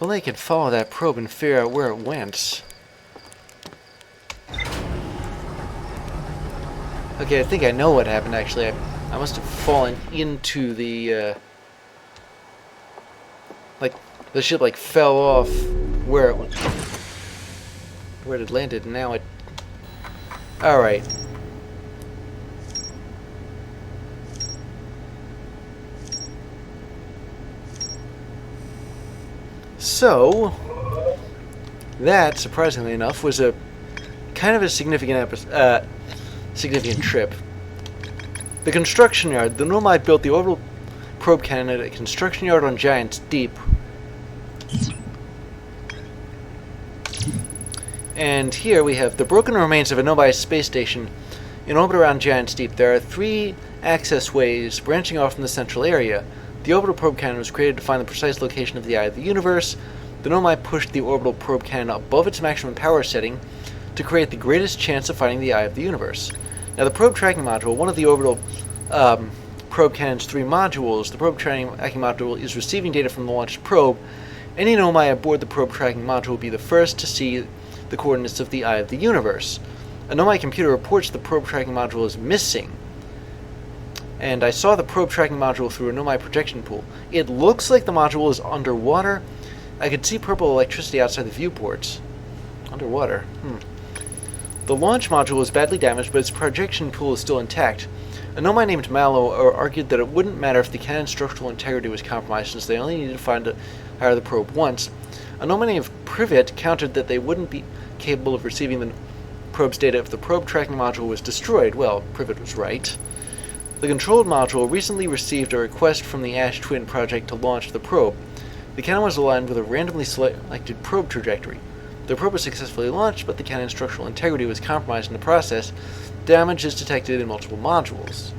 only I could follow that probe and figure out where it went. Okay, I think I know what happened, actually. I must have fallen into the, like, the ship, like, fell off where it was, where it had landed, and now it... Alright. So, that, surprisingly enough, was a kind of a significant significant trip. The construction yard. The Nomai built the orbital probe cannon at a construction yard on Giant's Deep. And here we have the broken remains of a Nomai space station in orbit around Giant's Deep. There are 3 access ways branching off from the central area. The orbital probe cannon was created to find the precise location of the eye of the universe. The Nomai pushed the orbital probe cannon above its maximum power setting to create the greatest chance of finding the eye of the universe. Now, the probe tracking module, one of the orbital probe cannon's 3 modules, the probe tracking module is receiving data from the launched probe. Any Nomai aboard the probe tracking module will be the first to see the coordinates of the eye of the universe. A Nomai computer reports the probe tracking module is missing. And I saw the probe tracking module through a Nomai projection pool. It looks like the module is underwater. I could see purple electricity outside the viewports. Underwater. The launch module is badly damaged, but its projection pool is still intact. A Nomai named Mallow argued that it wouldn't matter if the cannon's structural integrity was compromised, since they only needed to fire the probe once. A Nomai named Privet countered that they wouldn't be capable of receiving the probe's data if the probe tracking module was destroyed. Well, Privet was right. The controlled module recently received a request from the Ash Twin project to launch the probe. The cannon was aligned with a randomly selected probe trajectory. The probe was successfully launched, but the cannon's structural integrity was compromised in the process. Damage is detected in multiple modules.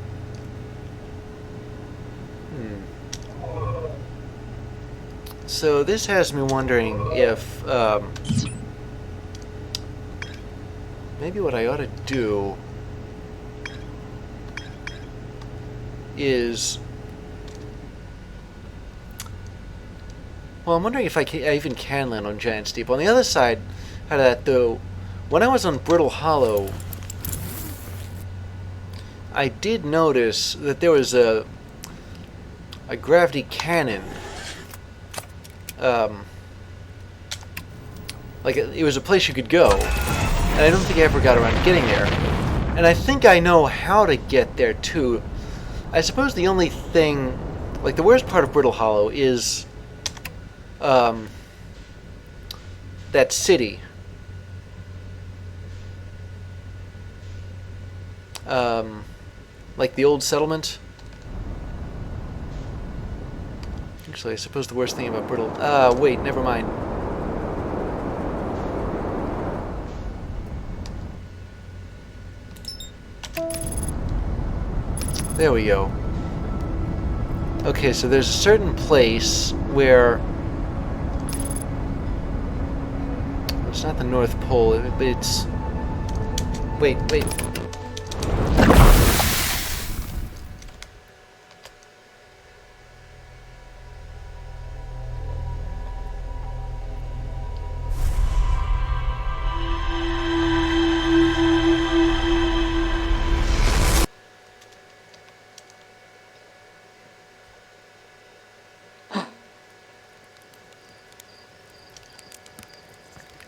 So this has me wondering if maybe what I ought to do is... Well, I'm wondering if I even can land on Giant's Deep. On the other side of that, though, when I was on Brittle Hollow, I did notice that there was a gravity cannon. Like, it was a place you could go. And I don't think I ever got around to getting there. And I think I know how to get there, too. I suppose the only thing... Like, the worst part of Brittle Hollow is... that city. Like the old settlement. Actually, I suppose the worst thing about Brittle... wait, never mind. There we go. Okay, so there's a certain place where... It's not the North Pole, but it's... Wait.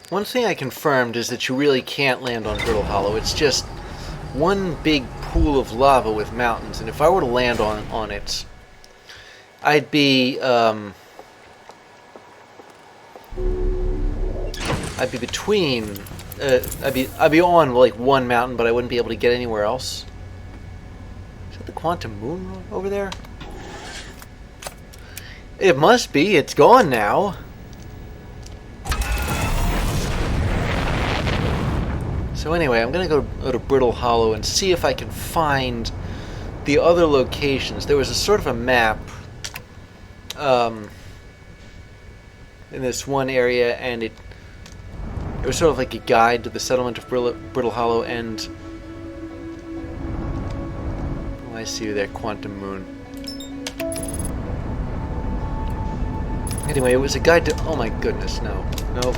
One thing I confirmed is that you really can't land on Brittle Hollow. It's just one big pool of lava with mountains, and if I were to land on it, I'd be between I'd be on like one mountain, but I wouldn't be able to get anywhere else. Is that the Quantum Moon over there? It must be. It's gone now. So anyway, I'm going to go to Brittle Hollow and see if I can find the other locations. There was a sort of a map in this one area, and it was sort of like a guide to the settlement of Brittle Hollow, and... Oh, I see you there, Quantum Moon. Anyway, it was a guide to... Oh my goodness, no. No.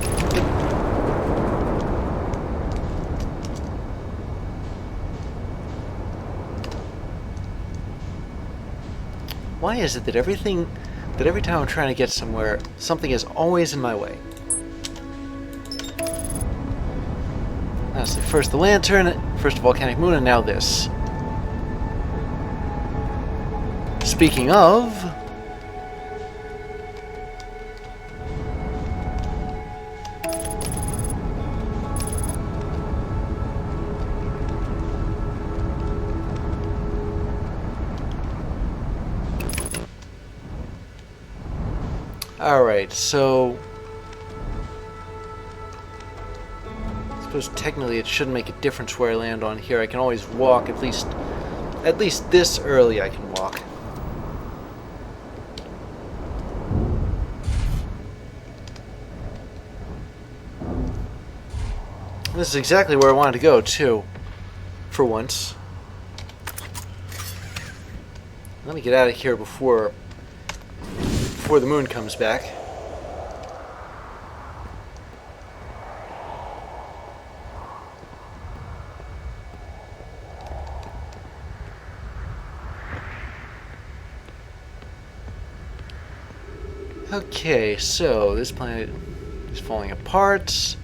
Why is it that every time I'm trying to get somewhere, something is always in my way? Honestly, first the lantern, first the volcanic moon, and now this. Speaking of... Alright, so... I suppose technically it shouldn't make a difference where I land on here. I can always walk, at least this early I can walk. This is exactly where I wanted to go, too. For once. Let me get out of here before the moon comes back. Okay, so this planet is falling apart.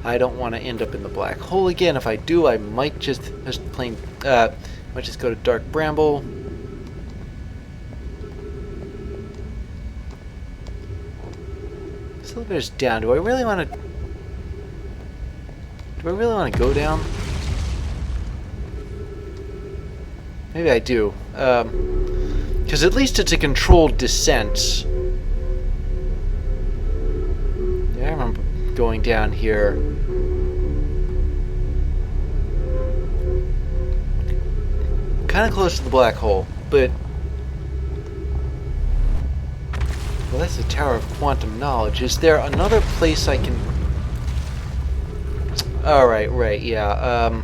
I don't want to end up in the black hole again. If I do, I might just go to Dark Bramble. This elevator's down. Do I really want to go down? Maybe I do. Because at least it's a controlled descent. Yeah, I remember going down here. Kind of close to the black hole, but... Well, that's the Tower of Quantum Knowledge. Is there another place I can... Alright, right, yeah.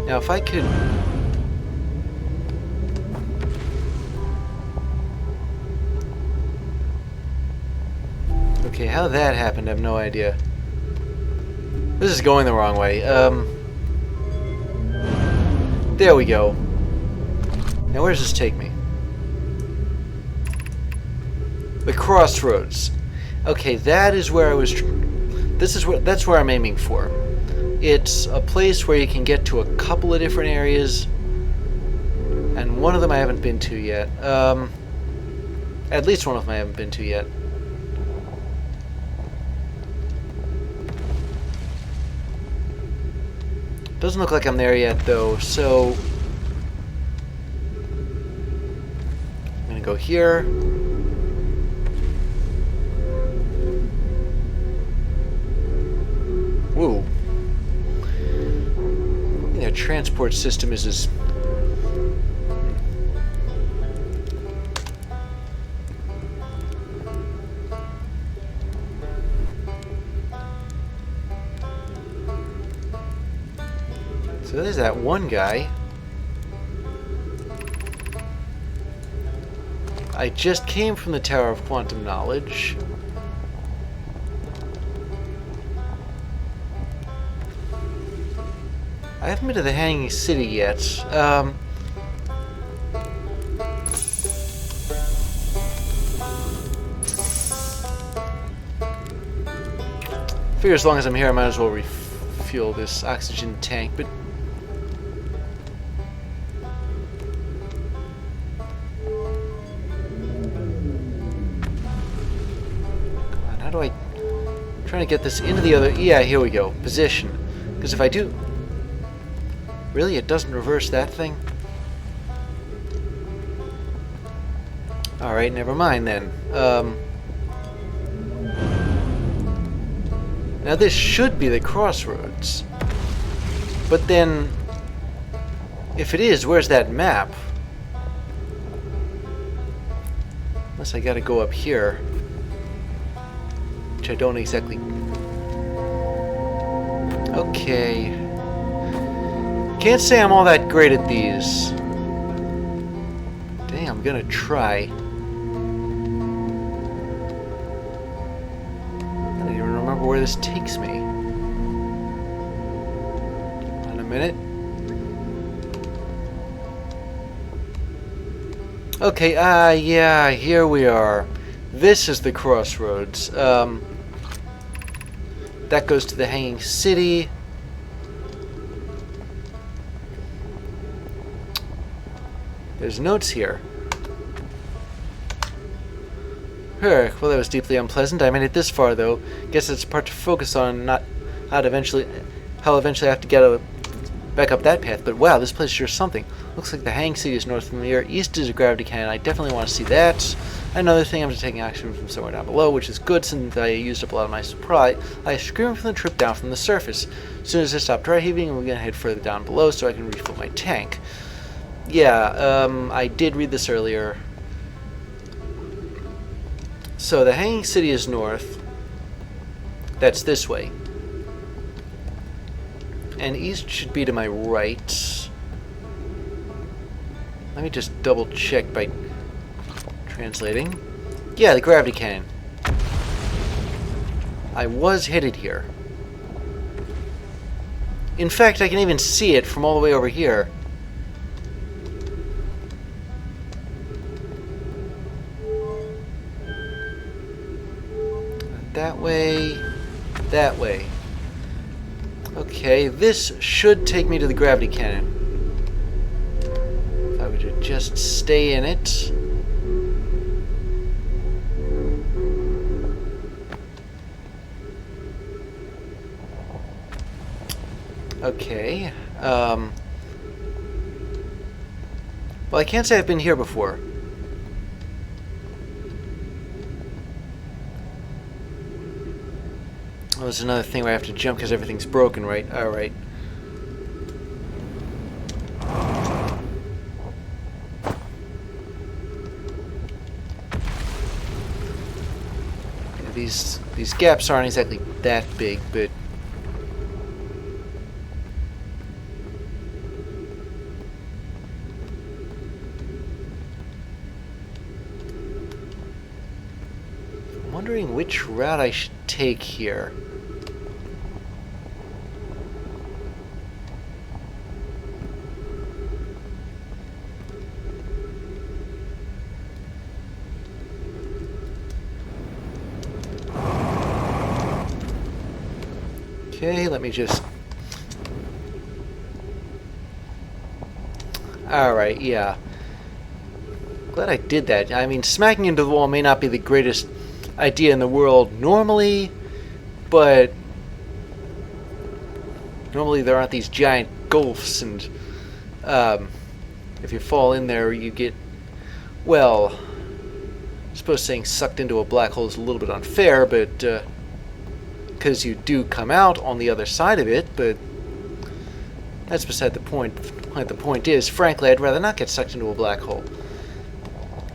Now, if I could... Okay, how that happened, I have no idea. This is going the wrong way. There we go. Now, where does this take me? The crossroads. Okay, that is where I was... That's where I'm aiming for. It's a place where you can get to a couple of different areas, and one of them I haven't been to yet. At least one of them I haven't been to yet. Doesn't look like I'm there yet, though, so... I'm gonna go here. Whoa. I think their transport system is as... So there's that one guy. I just came from the Tower of Quantum Knowledge. I haven't been to the Hanging City yet. Figure as long as I'm here, I might as well refuel this oxygen tank, but... Come on, how do I... I'm trying to get this into the other... Yeah, here we go. Position. Because if I do... Really? It doesn't reverse that thing? Alright, never mind then. Now this should be the crossroads. But then... If it is, where's that map? Unless I gotta go up here. Which I don't exactly... Okay... Can't say I'm all that great at these. Dang, I'm gonna try. where this takes me. In a minute. Okay, yeah, here we are. This is the crossroads. That goes to the Hanging City. There's notes here. Well, that was deeply unpleasant. I made it this far, though. Guess it's part to focus on, not how eventually I have to get back up that path. But wow, this place is sure something. Looks like the Hanging City is north from here. East is a gravity cannon. I definitely want to see that. Another thing, I'm just taking action from somewhere down below, which is good since I used up a lot of my supply. I screamed from the trip down from the surface. As soon as I stop dry heaving, we're going to head further down below so I can refill my tank. Yeah, I did read this earlier. So the Hanging City is north. That's this way. And east should be to my right. Let me just double check by translating. Yeah, the gravity cannon. I was headed here. In fact, I can even see it from all the way over here. That way, that way. Okay, this should take me to the gravity cannon. If I were to just stay in it. Okay. Well, I can't say I've been here before. Oh, there's another thing where I have to jump because everything's broken, right? Alright. These gaps aren't exactly that big, but I'm wondering which route I should take here. Okay, let me just... Alright, yeah. Glad I did that. I mean, smacking into the wall may not be the greatest idea in the world normally, but normally there aren't these giant gulfs, and if you fall in there, you get, well, I suppose saying sucked into a black hole is a little bit unfair, but because you do come out on the other side of it, but that's beside the point. The point is, frankly, I'd rather not get sucked into a black hole.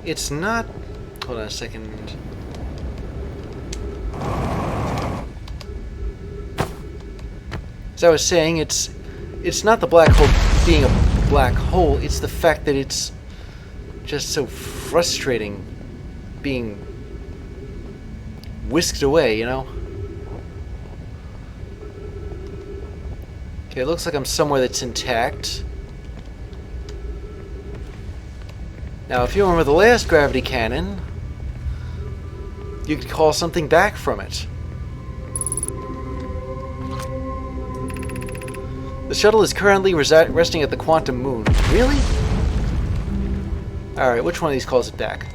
It's not... Hold on a second. As I was saying, it's not the black hole being a black hole, it's the fact that it's just so frustrating being whisked away, you know? Okay, it looks like I'm somewhere that's intact. Now, if you remember the last gravity cannon, you could call something back from it. The shuttle is currently resting at the Quantum Moon. Really? Alright, which one of these calls it back?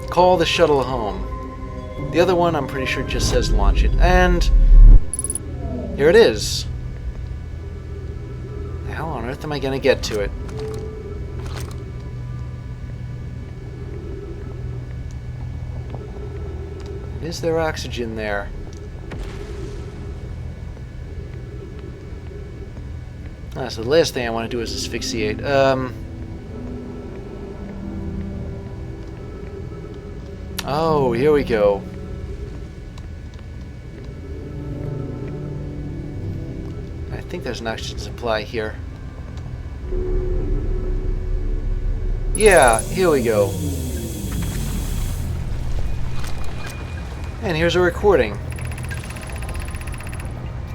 Call the shuttle home. The other one, I'm pretty sure, just says launch it. And... here it is. How on earth am I gonna get to it? Is there oxygen there? Ah, so the last thing I want to do is asphyxiate. Oh, here we go. I think there's an oxygen supply here. Yeah, here we go. And here's a recording.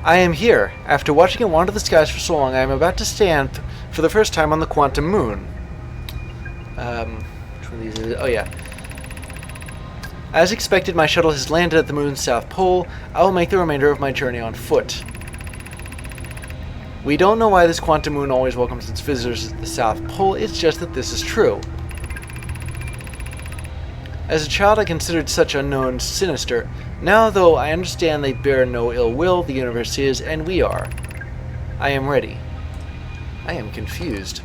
I am here. After watching it wander the skies for so long, I am about to stand for the first time on the Quantum Moon. Which one of these is it? Oh, yeah. As expected, my shuttle has landed at the moon's south pole. I will make the remainder of my journey on foot. We don't know why this quantum moon always welcomes its visitors at the South Pole, it's just that this is true. As a child, I considered such unknowns sinister. Now, though, I understand they bear no ill will, the universe is, and we are. I am ready. I am confused.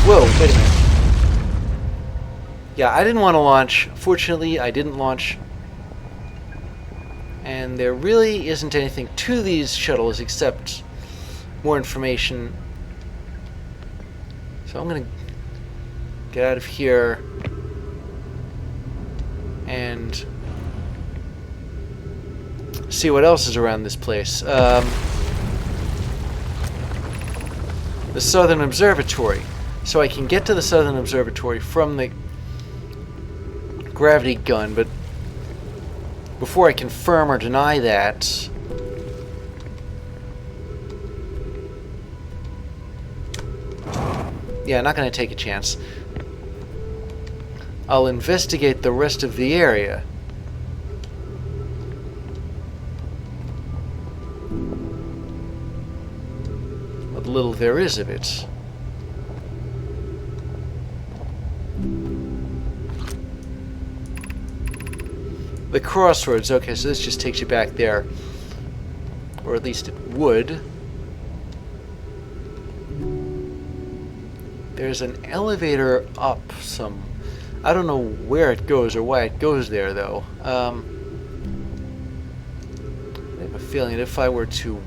Whoa, wait a minute. Yeah, I didn't want to launch. Fortunately, I didn't launch. And there really isn't anything to these shuttles except more information. So I'm going to get out of here and see what else is around this place. The Southern Observatory. So I can get to the Southern Observatory from the gravity gun, but before I confirm or deny that, yeah, not going to take a chance. I'll investigate the rest of the area. What little there is of it. The crossroads. Okay, so this just takes you back there. Or at least it would. There's an elevator up some... I don't know where it goes or why it goes there, though. I have a feeling that if I were to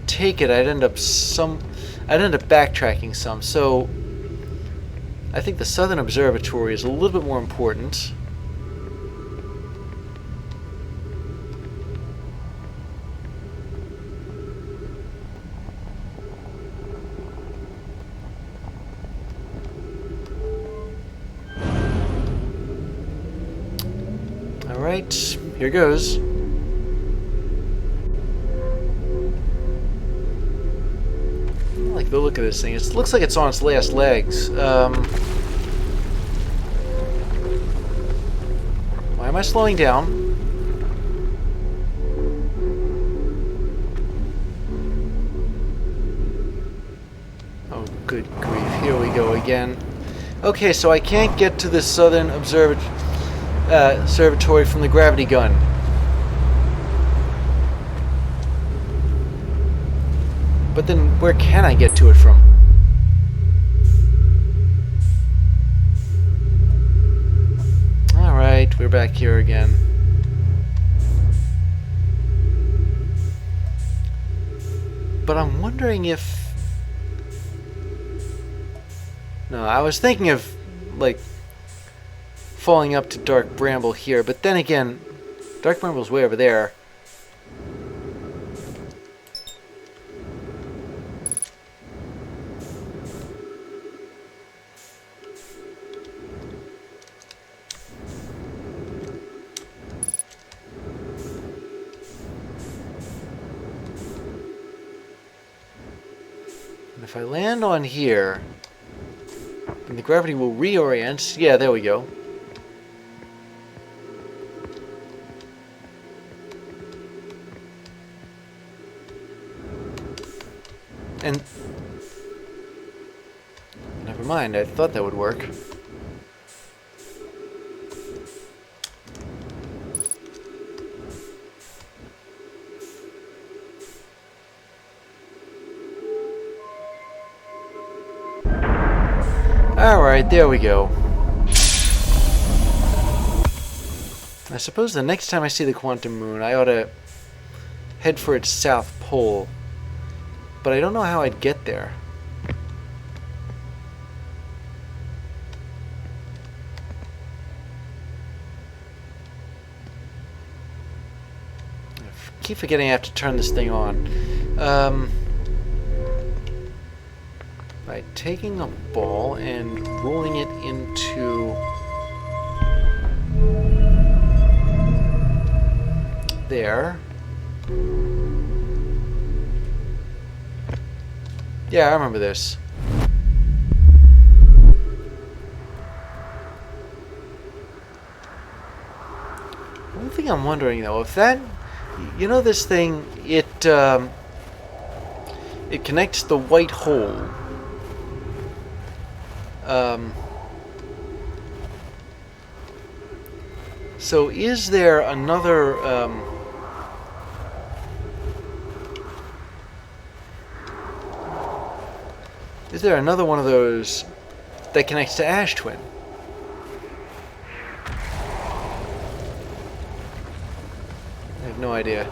take it, I'd end up backtracking some. So I think the Southern Observatory is a little bit more important. Alright, here goes. I like the look of this thing. It looks like it's on its last legs. Why am I slowing down? Oh, good grief. Here we go again. Okay, so I can't get to the Southern Observatory from the gravity gun. But then where can I get to it from? Alright, we're back here again. But I'm wondering if... No, I was thinking of, like, falling up to Dark Bramble here, but then again, Dark Bramble's way over there. And if I land on here, then the gravity will reorient. Yeah, there we go. And never mind, I thought that would work. Alright, there we go. I suppose the next time I see the quantum moon, I ought to head for its south pole. But I don't know how I'd get there. I keep forgetting I have to turn this thing on. Right, taking a ball and rolling it into there. Yeah, I remember this. One thing I'm wondering though, if that, you know, this thing, it connects the white hole. So is there another one of those that connects to Ash Twin? I have no idea.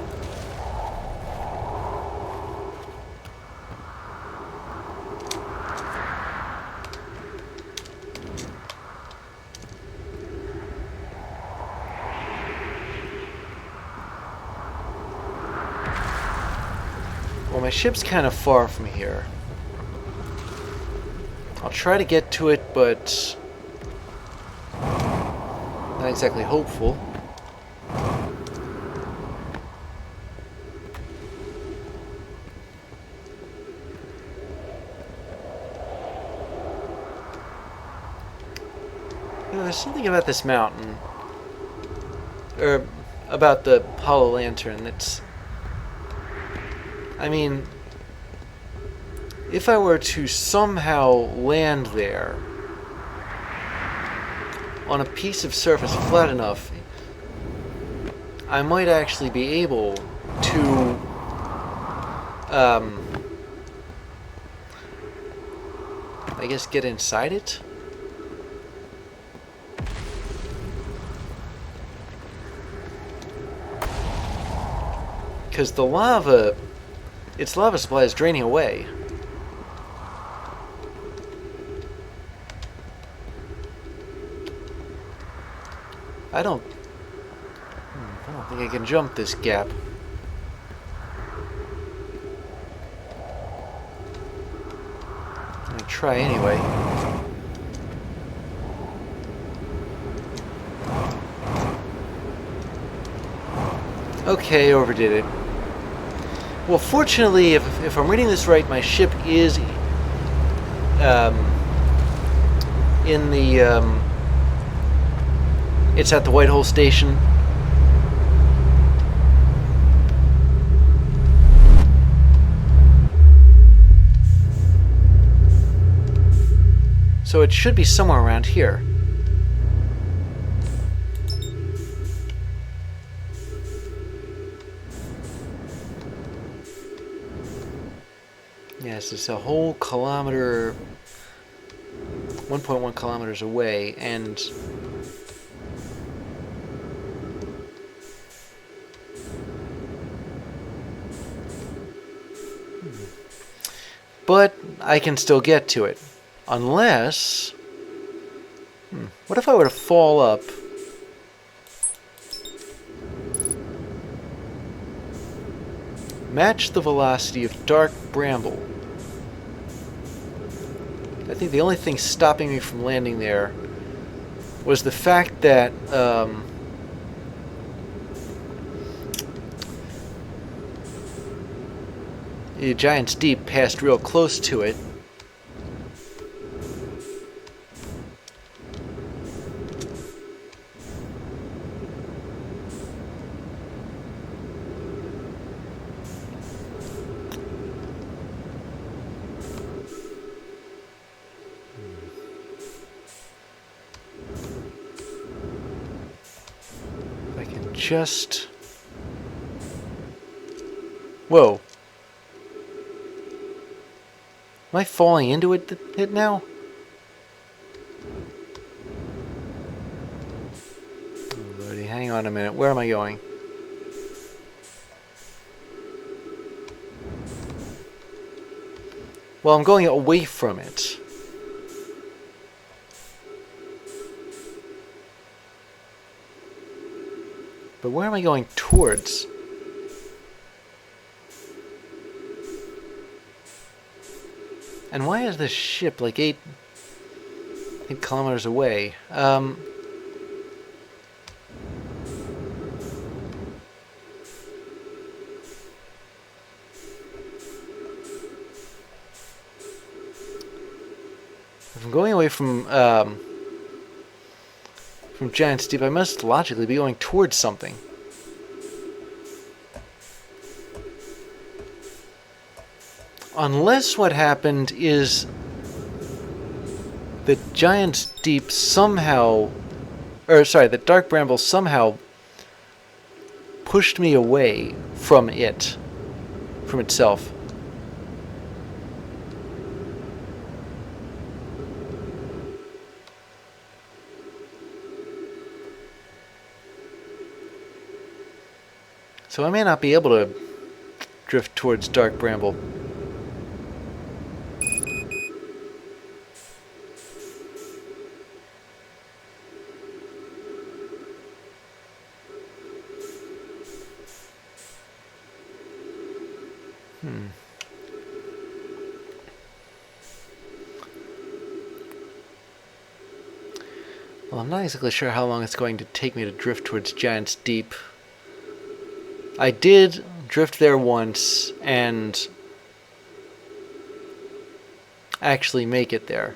Well, my ship's kind of far from here. I'll try to get to it, but not exactly hopeful. You know, there's something about this mountain, or about the Hollow Lantern that's... I mean, if I were to somehow land there on a piece of surface flat enough, I might actually be able to I guess get inside it? Because the lava, its lava supply is draining away. I don't think I can jump this gap. I'm gonna try anyway. Okay, overdid it. Well, fortunately, if I'm reading this right, my ship is in the it's at the Whitehole Station. So it should be somewhere around here. Yes, it's a whole kilometer, 1.1 kilometers away, and but I can still get to it. Unless... what if I were to fall up? Match the velocity of dark bramble. I think the only thing stopping me from landing there was the fact that the Giant's Deep passed real close to it. If I can just... Whoa. Am I falling into it now? Oh, Lordy, hang on a minute. Where am I going? Well, I'm going away from it. But where am I going towards? And why is this ship like 8 kilometers away? If I'm going away from Giant's Deep, I must logically be going towards something. Unless what happened is that Giant's Deep somehow, that Dark Bramble somehow pushed me away from itself. So I may not be able to drift towards Dark Bramble. Well, I'm not exactly sure how long it's going to take me to drift towards Giant's Deep. I did drift there once and actually make it there.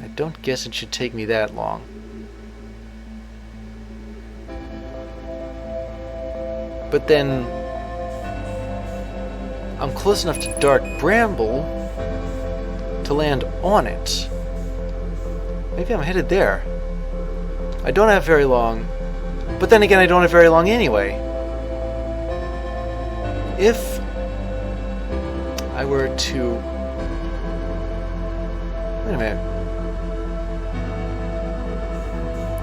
I don't guess it should take me that long. But then I'm close enough to Dark Bramble to land on it. Maybe I'm headed there. I don't have very long, but then again I don't have very long anyway. If I were to... Wait a minute.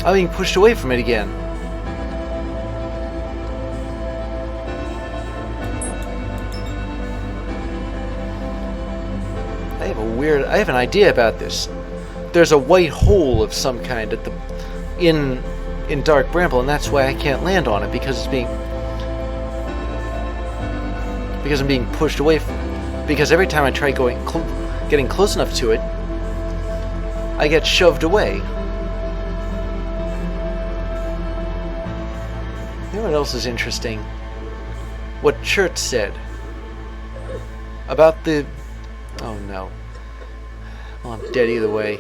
I'm being pushed away from it again. I have an idea about this. There's a white hole of some kind at the in Dark Bramble, and that's why I can't land on it, because I'm being pushed away from it. Because every time I try getting close enough to it, I get shoved away. You know what else is interesting? What Chert said about the... Oh no. Well, I'm dead either way.